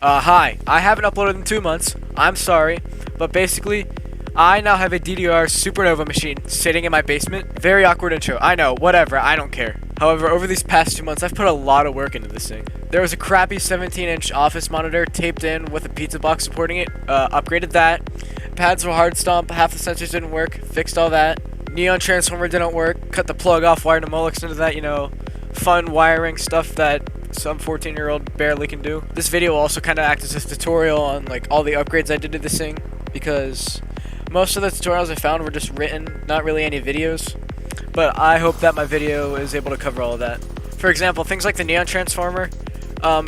Hi, I haven't uploaded in 2 months. I'm sorry, but basically, I now have a DDR Supernova machine sitting in my basement. Very awkward intro, I know, whatever, I don't care. However, over these past 2 months, I've put a lot of work into this thing. There was a crappy 17-inch office monitor taped in with a pizza box supporting it, upgraded that. Pads were hard stomp, half the sensors didn't work, fixed all that. Neon transformer didn't work, cut the plug off, wired a Molex into that, fun wiring stuff that some 14-year-old barely can do. This video will also kind of act as a tutorial on like all the upgrades I did to this thing, because most of the tutorials I found were just written, not really any videos, but I hope that my video is able to cover all of that. For example, things like the neon transformer,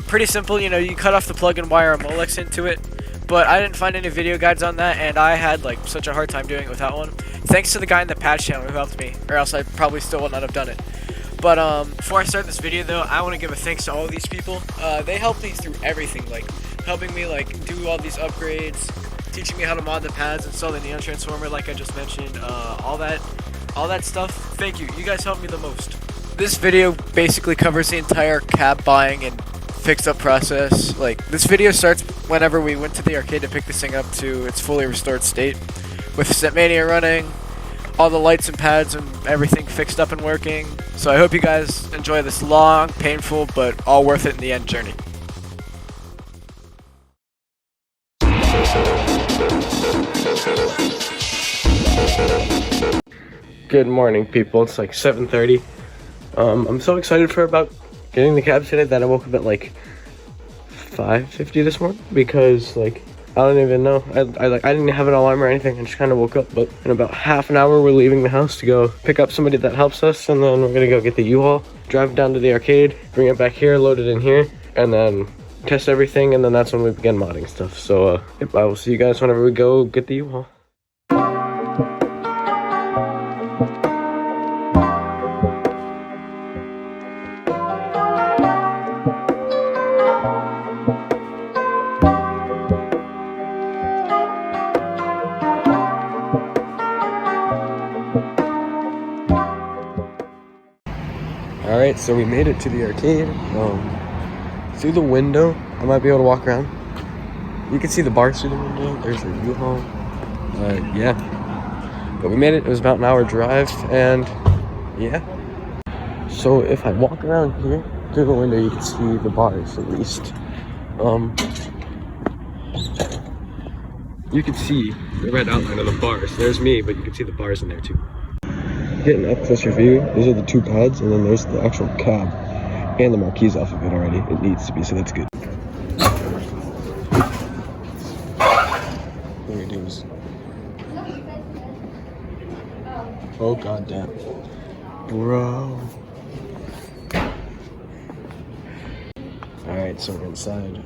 pretty simple, you cut off the plug and wire a Molex into it, but I didn't find any video guides on that, and I had like such a hard time doing it without one. Thanks to the guy in the patch channel who helped me, or else I probably still would not have done it. But before I start this video though, I want to give a thanks to all of these people. They helped me through everything, like helping me like do all these upgrades, teaching me how to mod the pads, install the neon transformer like I just mentioned, all that stuff. Thank you. You guys helped me the most. This video basically covers the entire cab buying and fix up process. Like this video starts whenever we went to the arcade to pick this thing up to its fully restored state, with Stepmania running, all the lights and pads and everything fixed up and working. So I hope you guys enjoy this long, painful, but all worth it in the end journey. Good morning, people. It's like 7:30. I'm so excited for about getting the cab today that I woke up at like 5:50 this morning, because like I don't even know. I didn't have an alarm or anything. I just kind of woke up. But in about half an hour, we're leaving the house to go pick up somebody that helps us, and then we're gonna go get the U-Haul, drive down to the arcade, bring it back here, load it in here, and then test everything, and then that's when we begin modding stuff. So yep, I will see you guys whenever we go get the U-Haul. Alright, so we made it to the arcade. Through the window, I might be able to walk around. You can see the bars through the window. There's the U-Haul. Yeah. But we made it. It was about an hour drive, and yeah. So if I walk around here through the window, you can see the bars at least. You can see the red outline of the bars. There's me, but you can see the bars in there too. Getting up closer view, those are the two pads, and then there's the actual cab, and the marquee's off of it already. It needs to be, so that's good. There it is. Oh god damn, bro. Alright, so we're inside.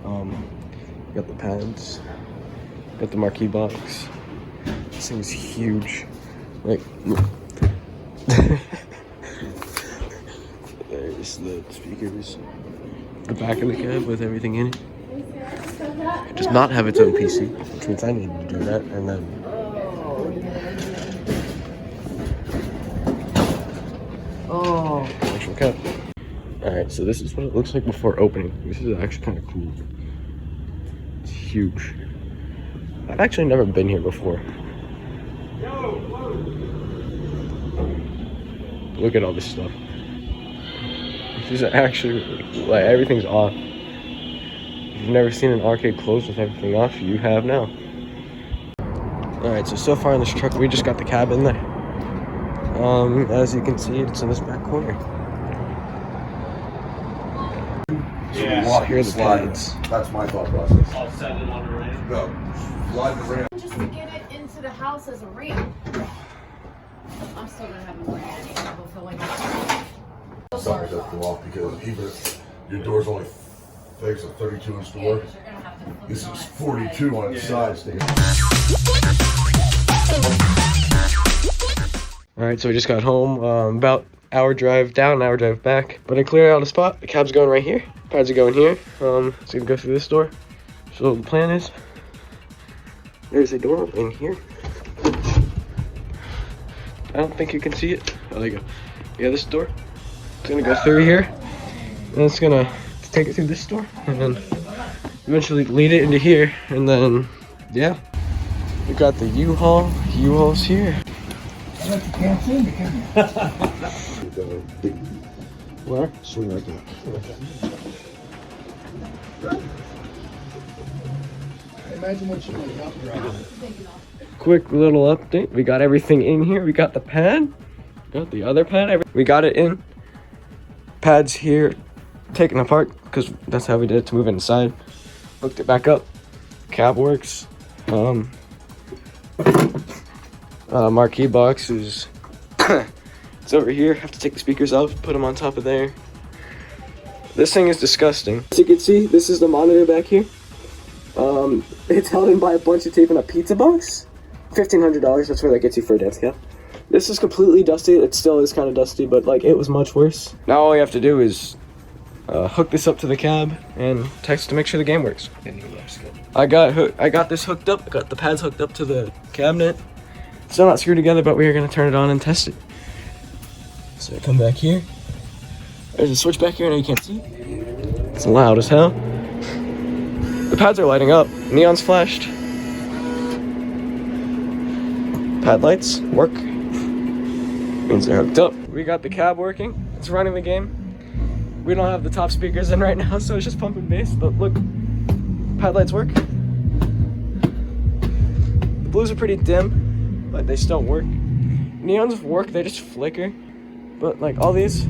Got the pads, got the marquee box. This thing's huge. Like, there's the speakers, the back of the cab with everything in it. It does not have its own PC, which means I need to do that, and then actual cab. Alright, so this is what it looks like before opening. This is actually kind of cool. It's huge. I've actually never been here before. Look at all this stuff. This is actually, like, everything's off. If you've never seen an arcade closed with everything off, you have now. Alright, so far in this truck, we just got the cab in there. As you can see, it's in this back corner. Yeah. Here are the pads. That's my thought process. I'll set it on the ramp. Go. Slide the ramp. Just to get it into the house as a ramp. I'm still gonna have a ramp. I will feel like Something that go off, because even if your door's only it's a 32-inch door. This is 42 on its side, Steve. Alright, so we just got home. About hour drive down, hour drive back. But I cleared out a spot. The cab's going right here. Pads are going here. So we can go through this door. So the plan is, there's a door in here. I don't think you can see it. Oh, there you go. Yeah, this door. It's gonna go through here. And it's gonna take it through this door. And then eventually lead it into here, and then yeah, we got the U-Haul. U-Haul's here. I bet you can't see me, can you? Where? Swing right there. Imagine what you would help drive. Quick little update. We got everything in here. We got the pad. Got the other pad. We got it in. Pads here, taken apart because that's how we did it to move it inside. Hooked it back up. Cab works. Marquee box is it's over here. Have to take the speakers off, put them on top of there. This thing is disgusting. As you can see, this is the monitor back here. It's held in by a bunch of tape in a pizza box. $1,500, that's where that gets you for a dance cap. This is completely dusty. It still is kind of dusty, but like it was much worse. Now all we have to do is hook this up to the cab and text to make sure the game works. I got this hooked up. I got the pads hooked up to the cabinet. Still not screwed together, but we are gonna turn it on and test it. So I come back here. There's a switch back here. Now you can't see. It's loud as hell. The pads are lighting up. Neon's flashed. Pad lights work. Means they're hooked up. We got the cab working. It's running the game. We don't have the top speakers in right now, so it's just pumping bass. But look, pad lights work. The blues are pretty dim, but they still work. Neons work. They just flicker. But like all these,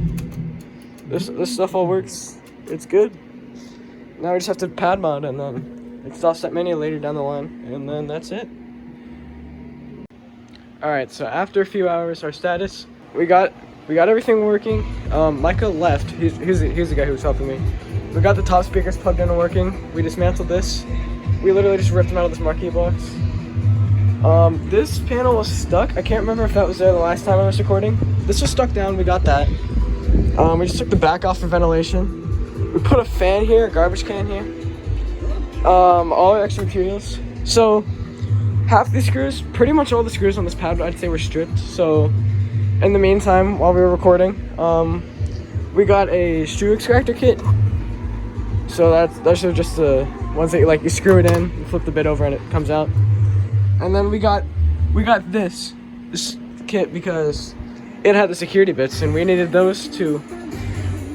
this stuff all works. It's good. Now we just have to pad mod and then install Stepmania later down the line, and then that's it. Alright, so after a few hours, our status, we got everything working. Micah left. He's the guy who was helping me. We got the top speakers plugged in and working. We dismantled this. We literally just ripped them out of this marquee box. This panel was stuck. I can't remember if that was there the last time I was recording. This was stuck down. We got that. We just took the back off for ventilation. We put a fan here, a garbage can here. All our extra materials. So half the screws, pretty much all the screws on this pad, I'd say were stripped. So in the meantime, while we were recording, we got a screw extractor kit. So those are just the ones that you screw it in, you flip the bit over and it comes out. And then we got this kit because it had the security bits and we needed those to.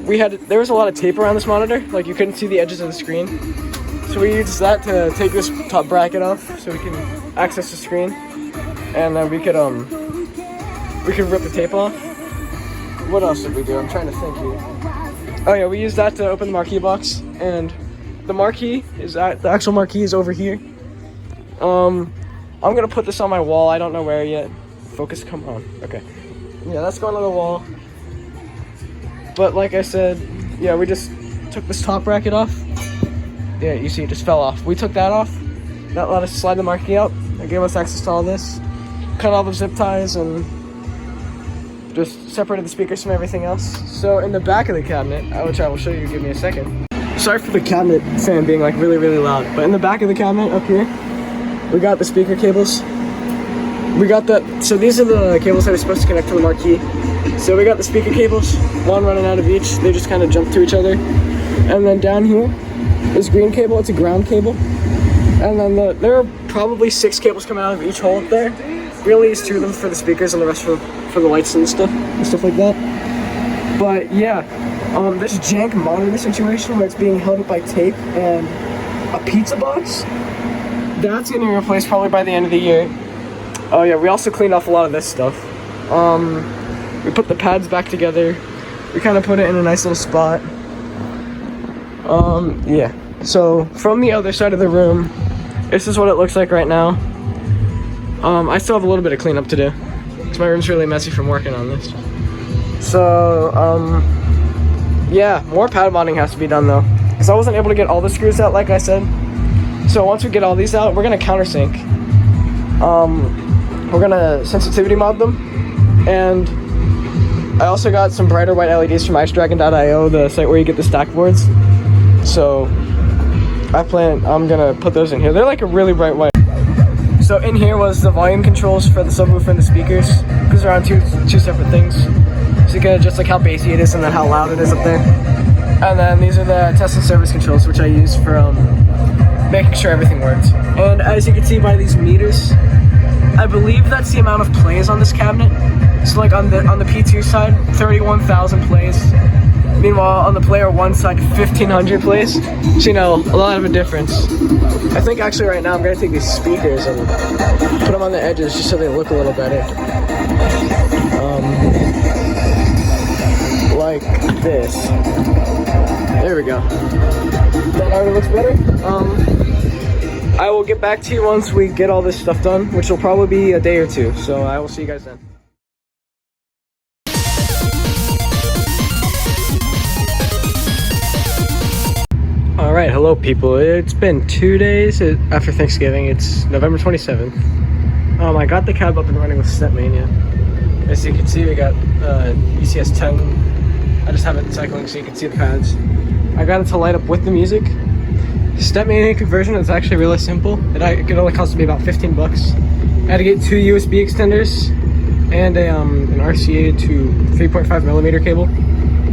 There was a lot of tape around this monitor, like you couldn't see the edges of the screen. So we used that to take this top bracket off so we can access the screen. And then we could rip the tape off. What else did we do? I'm trying to think here. Oh yeah, we used that to open the marquee box. And the marquee the actual marquee is over here. I'm gonna put this on my wall. I don't know where yet. Focus, come on. Okay. Yeah, that's going on the wall. But like I said, yeah, we just took this top bracket off. Yeah, you see it just fell off. We took that off. That let us slide the marquee out. That gave us access to all this. Cut all the zip ties and just separated the speakers from everything else. So in the back of the cabinet, which I will show you, give me a second. Sorry for the cabinet fan being really, really loud. But in the back of the cabinet up here, we got the speaker cables. We got so these are the cables that are supposed to connect to the marquee. So we got the speaker cables, one running out of each. They just kind of jump to each other. And then down here, this green cable, it's a ground cable. And then there are probably 6 cables coming out of each hole up there. We only use 2 of them for the speakers and the rest for the lights and stuff like that. But yeah, this jank monitor situation where it's being held up by tape and a pizza box, that's getting replaced probably by the end of the year. Oh yeah, we also cleaned off a lot of this stuff. We put the pads back together. We kind of put it in a nice little spot. Yeah. So from the other side of the room, this is what it looks like right now. I still have a little bit of cleanup to do because my room's really messy from working on this. So, yeah, more pad modding has to be done though, because I wasn't able to get all the screws out like I said. So once we get all these out, we're gonna countersink. We're gonna sensitivity mod them, and I also got some brighter white LEDs from icedragon.io, the site where you get the stack boards. So I'm gonna put those in here. They're like a really bright white. So in here was the volume controls for the subwoofer and the speakers, because they're on two separate things. So you can adjust how bassy it is and then how loud it is up there. And then these are the test and service controls, which I use for making sure everything works. And as you can see by these meters, I believe that's the amount of plays on this cabinet. So like on the P2 side, 31,000 plays. Meanwhile, on the player 1 side, 1,500 plays. So you know, a lot of a difference. I think actually right now I'm gonna take these speakers and put them on the edges just so they look a little better. Like this. There we go. That already looks better. I will get back to you once we get all this stuff done, which will probably be a day or two. So I will see you guys then. Alright, hello people. It's been 2 days after Thanksgiving. It's November 27th. I got the cab up and running with Stepmania. As you can see, we got ECS 10. I just have it cycling so you can see the pads. I got it to light up with the music. Stepmania conversion is actually really simple. It only cost me about 15 bucks. I had to get 2 USB extenders and an RCA to 3.5 millimeter cable.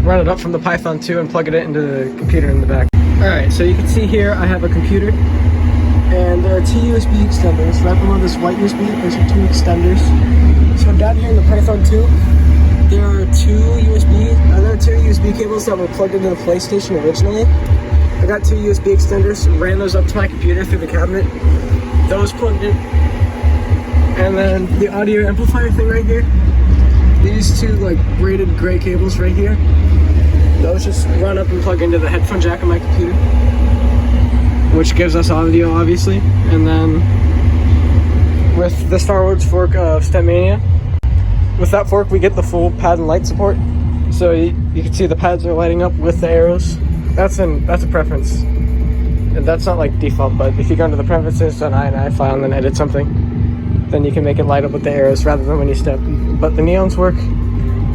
Run it up from the Python 2 and plug it into the computer in the back. Alright, so you can see here I have a computer and there are 2 USB extenders. Right below this white USB, there's 2 extenders. So down here in the Python 2, there are 2 USB cables that were plugged into the PlayStation originally. I got 2 USB extenders, ran those up to my computer through the cabinet. Those plugged in. And then the audio amplifier thing right here. These 2 like braided gray cables right here. Those just run up and plug into the headphone jack on my computer, which gives us audio, obviously. And then with the Star Wars fork of Stepmania, with that fork we get the full pad and light support. So you can see the pads are lighting up with the arrows. That's a preference. And that's not like default, but if you go into the preferences on I file and then edit something, then you can make it light up with the arrows rather than when you step. But the neons work,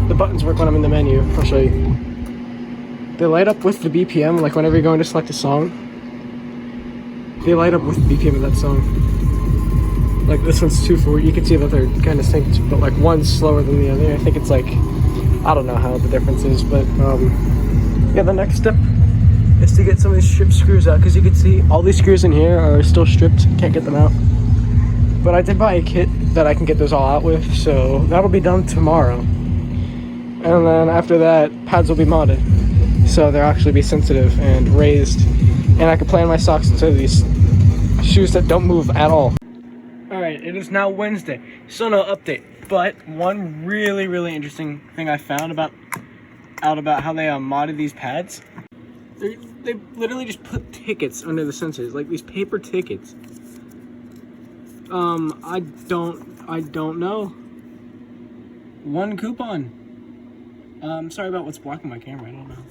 the buttons work when I'm in the menu. I'll show you. They light up with the BPM, like whenever you're going to select a song. They light up with the BPM of that song. Like this one's 240, you can see that they're kind of synced, but like one's slower than the other. I think it's like, I don't know how the difference is, but yeah, the next step is to get some of these stripped screws out, because you can see all these screws in here are still stripped, can't get them out. But I did buy a kit that I can get those all out with, so that'll be done tomorrow. And then after that, pads will be modded. So they'll actually be sensitive and raised, and I can play on my socks instead of these shoes that don't move at all. Alright, it is now Wednesday, so no update, but one really interesting thing I found out about how they modded these pads. They literally just put tickets under the sensors, like these paper tickets. I don't know. 1 coupon. Sorry about what's blocking my camera, I don't know.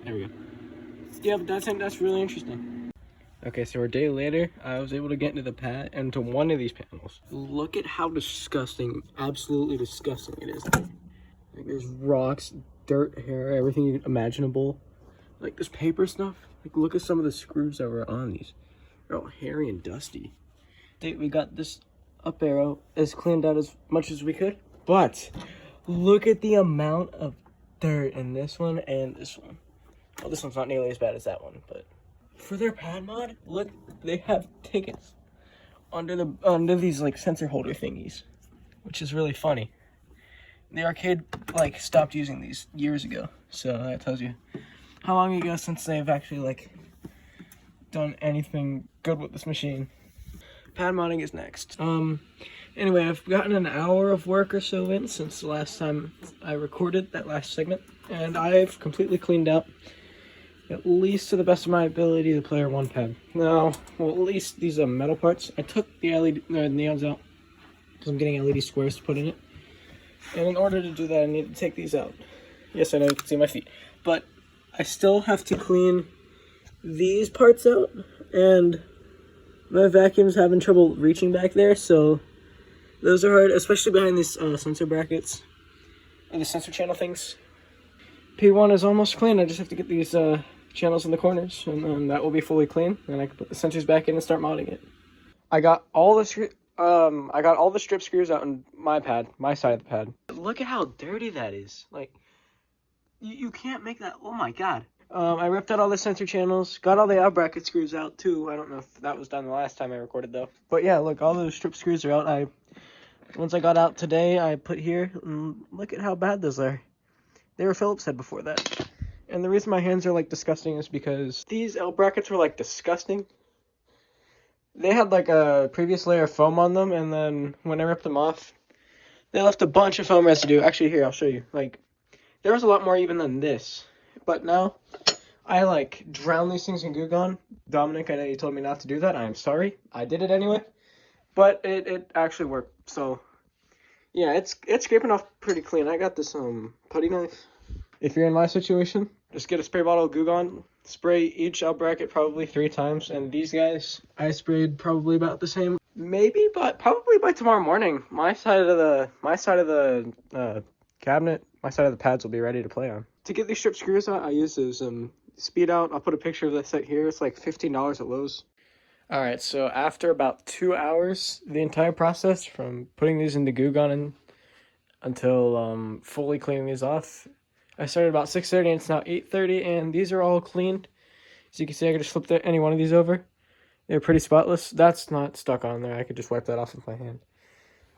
There we go. Yeah, but that's really interesting. Okay, so a day later, I was able to get into one of these panels. Look at how disgusting, absolutely disgusting it is. Like there's rocks, dirt, hair, everything imaginable. Like this paper stuff. Like look at some of the screws that were on these. They're all hairy and dusty. We got this up arrow as cleaned out as much as we could, but look at the amount of dirt in this one and this one. Well, this one's not nearly as bad as that one, but for their pad mod, look, they have tickets under these like sensor holder thingies, which is really funny. The arcade like stopped using these years ago, so that tells you how long ago since they've actually like done anything good with this machine. Pad modding is next. Anyway, I've gotten an hour of work or so in since the last time I recorded that last segment, and I've completely cleaned out, at least to the best of my ability, the player 1 pad. Now, well, at least these metal parts. I took the neons out because I'm getting LED squares to put in it, and in order to do that, I need to take these out. Yes, I know you can see my feet, but I still have to clean these parts out, and my vacuum's having trouble reaching back there, so those are hard, especially behind these sensor brackets and the sensor channel things. P1 is almost clean. I just have to get these channels in the corners, and then that will be fully clean, and I can put the sensors back in and start modding it. I got all the strip screws out in my side of the pad. Look at how dirty that is. Like, you can't make that. Oh my god. I ripped out all the sensor channels, got all the out bracket screws out too. I don't know if that was done the last time I recorded though. But yeah, look, all those strip screws are out. Once I got out today, I put here, and look at how bad those are. They were Phillips head before that. And the reason my hands are like disgusting is because these L brackets were like disgusting. They had like a previous layer of foam on them, and then when I ripped them off, they left a bunch of foam residue. Actually, here, I'll show you. Like, there was a lot more even than this. But now, I like drown these things in Goo Gone. Dominic, I know you told me not to do that. I am sorry. I did it anyway. But it actually worked. So, yeah, it's scraping off pretty clean. I got this putty knife. If you're in my situation, just get a spray bottle of Goo Gone, spray each out bracket probably 3 times, and these guys, I sprayed probably about the same. Maybe, but probably by tomorrow morning, my side of the cabinet, my side of the pads will be ready to play on. To get these strip screws out, I use this speed out. I'll put a picture of this right here. It's like $15 at Lowe's. All right, so after about 2 hours, the entire process from putting these into Goo Gone until fully cleaning these off, I started about 6:30 and it's now 8:30, and these are all cleaned. As you can see, I could just flip any one of these over. They're pretty spotless. That's not stuck on there. I could just wipe that off with my hand.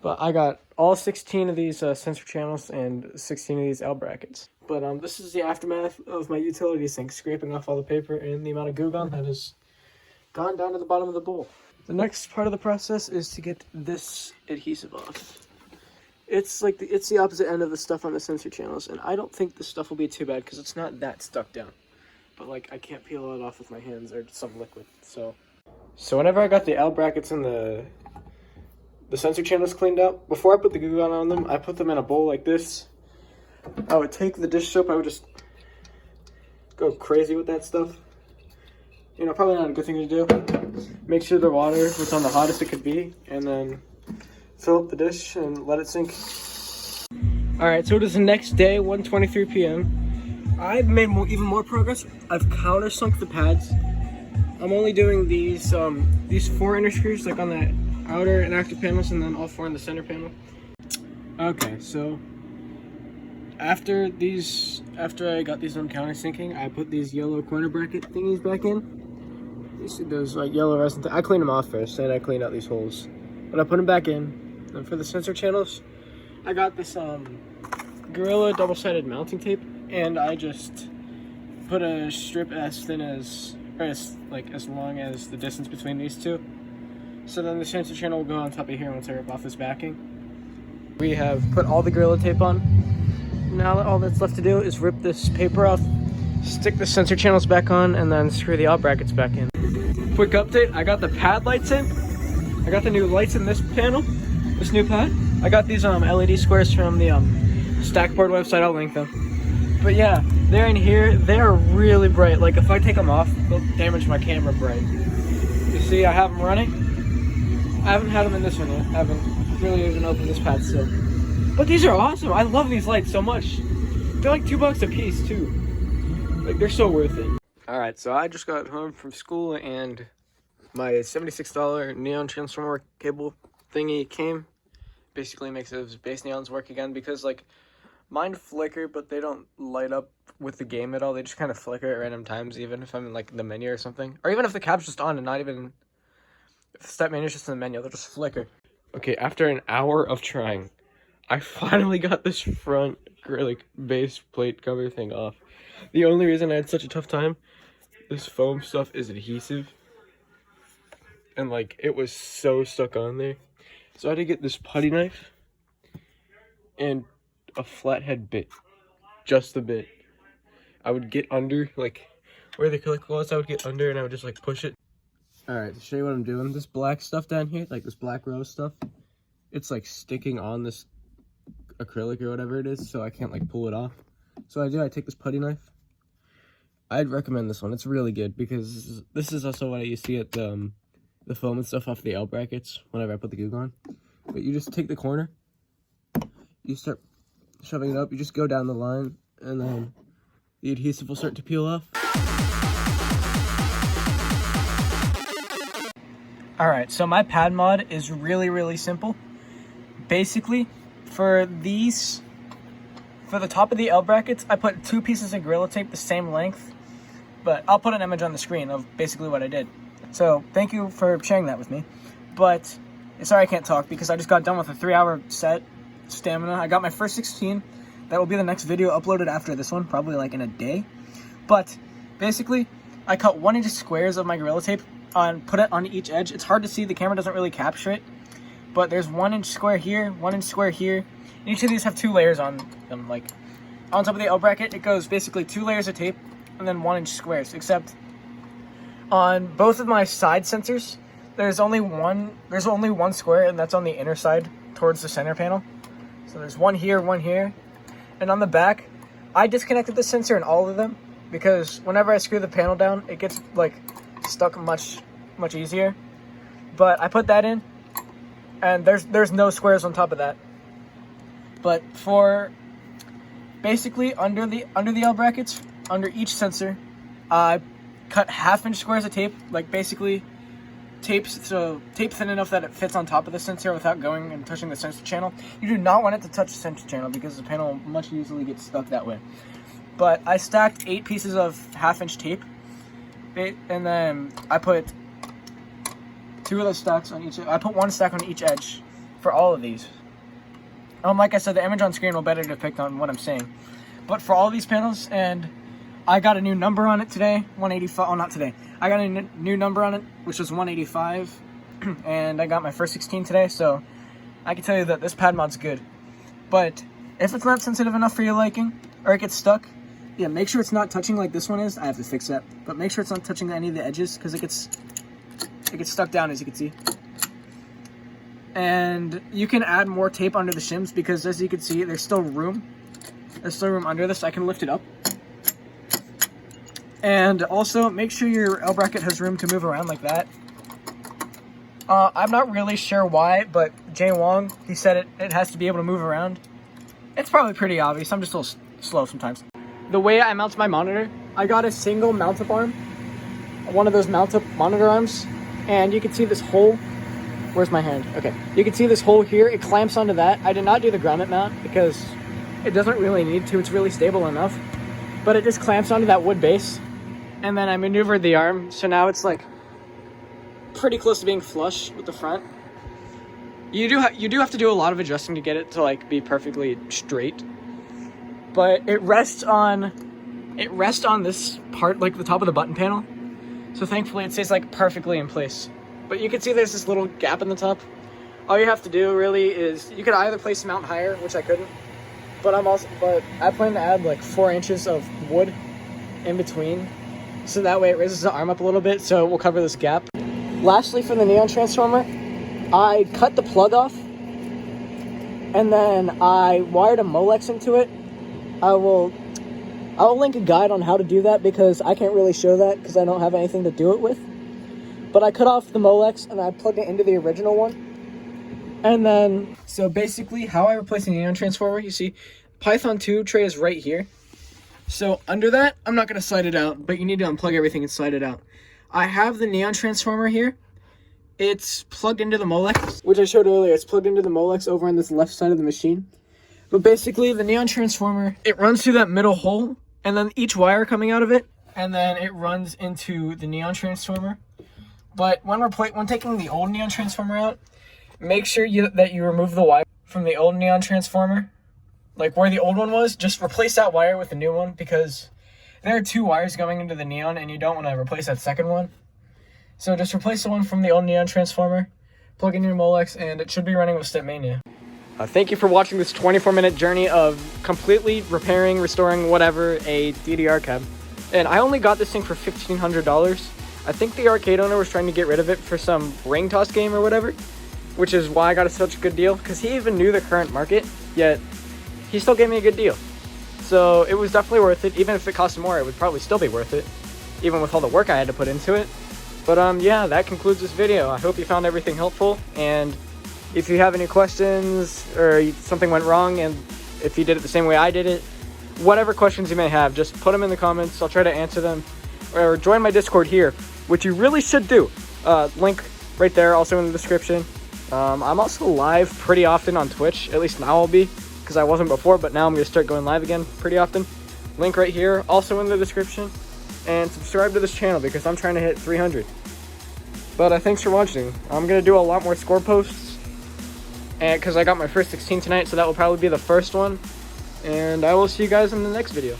But I got all 16 of these sensor channels and 16 of these L brackets. But this is the aftermath of my utility sink scraping off all the paper and the amount of Goo Gone that has gone down to the bottom of the bowl. The next part of the process is to get this adhesive off. It's like it's the opposite end of the stuff on the sensor channels, and I don't think the stuff will be too bad because it's not that stuck down. But like I can't peel it off with my hands or some liquid. So whenever I got the L brackets and the sensor channels cleaned out, before I put the Goo Gone on them, I put them in a bowl like this. I would take the dish soap, I would just go crazy with that stuff. You know, probably not a good thing to do. Make sure the water was on the hottest it could be, and then fill up the dish and let it sink. Alright, so it is the next day, 1:23 p.m. I've made even more progress. I've countersunk the pads. I'm only doing these 4 inner screws, like on the outer and active panels, and then all 4 in the center panel. Okay, so after I got these on countersinking, I put these yellow corner bracket thingies back in. You see those like yellow resin I cleaned them off first, and I cleaned out these holes. But I put them back in. And for the sensor channels, I got this Gorilla double-sided mounting tape, and I just put a strip as thin as, or as long as the distance between these two. So then the sensor channel will go on top of here once I rip off this backing. We have put all the Gorilla tape on. Now all that's left to do is rip this paper off, stick the sensor channels back on, and then screw the out brackets back in. Quick update, I got the pad lights in. I got the new lights in this panel, this new pad. I got these LED squares from the Stackboard website, I'll link them. But yeah, they're in here, they're really bright. Like if I take them off, they'll damage my camera bright. You see, I have them running. I haven't had them in this one yet. I haven't really even opened this pad still. But these are awesome, I love these lights so much. They're like $2 a piece too. Like they're so worth it. Alright, so I just got home from school and my $76 neon transformer cable thingy came. Basically makes those base neons work again, because like mine flicker, but they don't light up with the game at all. They just kind of flicker at random times, even if I'm in like the menu or something, or even if the cab's just on and not even if the Stepmania is just in the menu, they'll just flicker. Okay, after an hour of trying, I finally got this front like base plate cover thing off. The only reason I had such a tough time, this foam stuff is adhesive, and like it was so stuck on there. So I had to get this putty knife and a flathead bit, just the bit. I would get under, like where the acrylic was, I would get under and I would just like push it. Alright, to show you what I'm doing, this black stuff down here, like this black rose stuff, it's like sticking on this acrylic or whatever it is, so I can't like pull it off. So I take this putty knife. I'd recommend this one, it's really good, because this is also what I used to get the foam and stuff off the L brackets whenever I put the Goo Gone. But you just take the corner, you start shoving it up, you just go down the line, and then the adhesive will start to peel off. Alright, so my pad mod is really simple. Basically, for the top of the L brackets, I put 2 pieces of Gorilla Tape the same length, but I'll put an image on the screen of basically what I did. So thank you for sharing that with me. But sorry I can't talk because I just got done with a 3-hour set, Stamina. I got my first 16. That will be the next video uploaded after this one, probably like in a day. But basically, I cut 1-inch squares of my Gorilla Tape and put it on each edge. It's hard to see, the camera doesn't really capture it. But there's 1-inch square here, 1-inch square here. And each of these have 2 layers on them. Like on top of the L bracket, it goes basically 2 layers of tape and then 1-inch squares. Except on both of my side sensors, there's only one square, and that's on the inner side towards the center panel. So there's one here, and on the back, I disconnected the sensor in all of them because whenever I screw the panel down, it gets like stuck much easier. But I put that in, and there's no squares on top of that. But for basically under the L brackets, under each sensor, I cut 1/2-inch squares of tape, like basically tape thin enough that it fits on top of the sensor without going and touching the sensor channel. You do not want it to touch the sensor channel because the panel will much easily get stuck that way. But I stacked 8 pieces of 1/2-inch tape, and then I put 2 of those stacks on each. I put 1 stack on each edge for all of these. Like I said, the image on screen will better depict on what I'm saying. But for all these panels, and I got a new number on it today, 185. Oh, not today. I got a new number on it, which was 185, and I got my first 16 today, so I can tell you that this pad mod's good. But if it's not sensitive enough for your liking, or it gets stuck, yeah, make sure it's not touching like this one is. I have to fix that. But make sure it's not touching any of the edges, because it gets stuck down, as you can see. And you can add more tape under the shims, because as you can see, there's still room. There's still room under this. I can lift it up. And also, make sure your L bracket has room to move around like that. I'm not really sure why, but Jay Wong, he said it has to be able to move around. It's probably pretty obvious. I'm just a little slow sometimes. The way I mount my monitor, I got a single mount-up arm. One of those mount-up monitor arms. And you can see this hole. Where's my hand? Okay. You can see this hole here. It clamps onto that. I did not do the grommet mount because it doesn't really need to. It's really stable enough. But it just clamps onto that wood base. And then I maneuvered the arm, so now it's like pretty close to being flush with the front. You do have to do a lot of adjusting to get it to like be perfectly straight. But it rests on this part, like the top of the button panel. So thankfully it stays like perfectly in place. But you can see there's this little gap in the top. All you have to do really is you could either place the mount higher, which I couldn't. But I plan to add like 4 inches of wood in between. So that way it raises the arm up a little bit, so it will cover this gap. Lastly, for the neon transformer, I cut the plug off, and then I wired a Molex into it. I'll link a guide on how to do that because I can't really show that because I don't have anything to do it with. But I cut off the Molex and I plugged it into the original one. And then, so basically how I replace the neon transformer, you see, Python 2 tray is right here. So under that, I'm not going to slide it out, but you need to unplug everything and slide it out. I have the neon transformer here. It's plugged into the Molex, which I showed earlier. It's plugged into the Molex over on this left side of the machine. But basically, the neon transformer, it runs through that middle hole, and then each wire coming out of it, and then it runs into the neon transformer. But when taking the old neon transformer out, make sure that you remove the wire from the old neon transformer. Like where the old one was, just replace that wire with the new one because there are 2 wires going into the neon and you don't want to replace that second one. So just replace the one from the old neon transformer, plug in your Molex, and it should be running with Stepmania. Thank you for watching this 24-minute journey of completely repairing, restoring, whatever, a DDR cab. And I only got this thing for $1,500. I think the arcade owner was trying to get rid of it for some ring toss game or whatever, which is why I got such a good deal, because he even knew the current market, yet he still gave me a good deal. So it was definitely worth it. Even if it cost more, it would probably still be worth it, even with all the work I had to put into it. But yeah, that concludes this video. I hope you found everything helpful, and if you have any questions or something went wrong, and if you did it the same way I did it, whatever questions you may have, just put them in the comments. I'll try to answer them, or join my Discord here, which you really should do. Link right there, also in the description. I'm also live pretty often on Twitch, at least now I'll be, because I wasn't before, but now I'm going to start going live again pretty often. Link right here, also in the description. and subscribe to this channel because I'm trying to hit 300. But thanks for watching. I'm going to do a lot more score posts, and because I got my first 16 tonight, so that will probably be the first one. And I will see you guys in the next video.